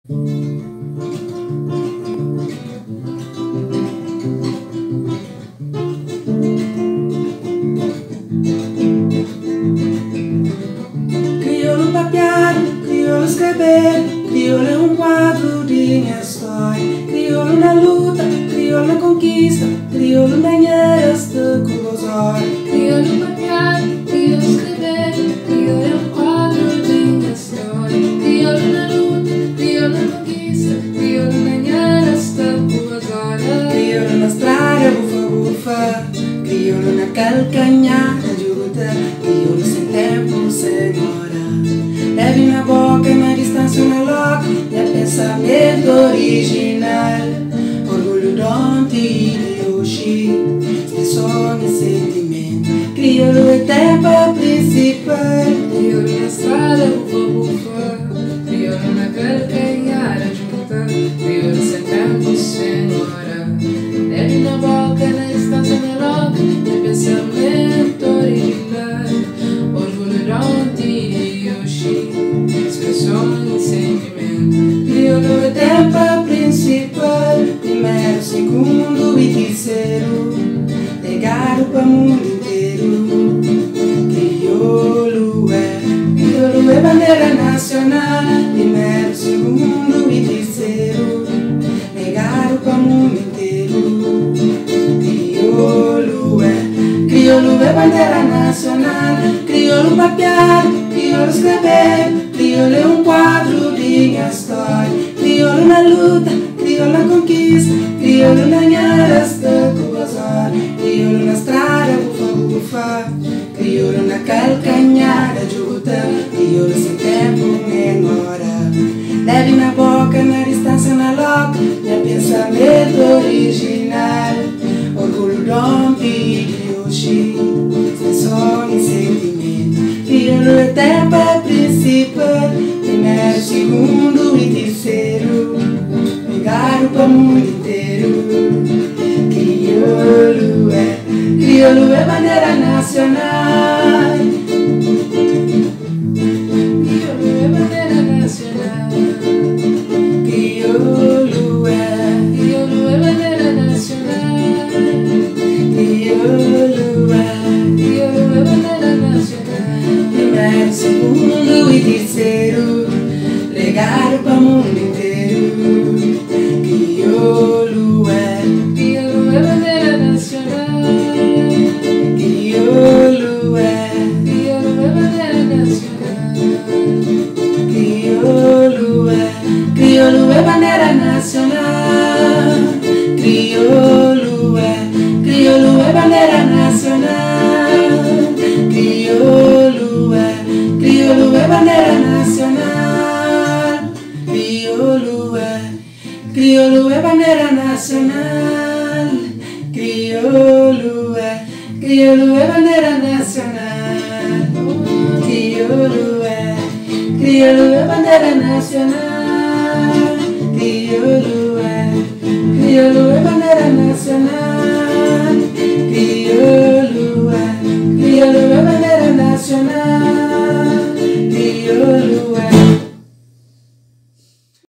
Crioulo papiar, crioulo escrever, crioulo é quadro de minha história. Crioulo na luta, crioulo na conquista, crioulo na nheiras de Curosório. Crioulo papiar, crioulo escrever, crioulo é quadro de minha história. Crioulo na luta, crioulo na conquista, crioulo na nheiras de Curosório. Crioulo na estrada, bufa-bufa, crioulo na calcanhar da juta, crioulo sem tempo, sem hora. Leve na boca, na distância, na loca, meu pensamento original. Orgulho donde de hoje, expressão e sentimento. Crioulo é tempo principal. Crioulo na estrada, bufa-bufa, crioulo na calcanhar da juta, crioulo sem tempo, sem hora. Leve na boca, na distância, na loca, meu pensamento original. Orgulho donde de hoje, expressão e sentimento. Crioulo é tempo principal. Primeiro, segundo e terceiro, legado para o mundo inteiro. Crioulo é bandeira nacional. Primeiro, segundo e terceiro, legado para o mundo inteiro. Crioulo é bandeira nacional. Crioulo papiar, crioulo escrever, crioulo é quadro de minha história. Crioulo na luta, crioulo na conquista, crioulo na nheiras de Curosório. Crioulo na estrada, bufa-bufa, crioulo na calcanhar da juta, crioulo sem tempo nem hora. Leve na boca, na distância, na loca, meu pensamento original. Orgulho donde de hoje, expressão e sentimento. Crioulo é tempo principal. Primeiro, segundo e terceiro, legado para o mundo inteiro. Crioulo é bandeira nacional. Crioulo é bandeira nacional. Crioulo é bandeira nacional. Crioulo é bandeira nacional. primeiro, segundo e terceiro, legado para o mundo inteiro. Crioulo é bandeira nacional. Crioulo é bandeira nacional. Crioulo é bandeira nacional. Crioulo é bandeira nacional. Crioulo é bandeira nacional. Crioulo é bandeira nacional. Crioulo é bandeira nacional. Crioulo é bandeira nacional. Crioulo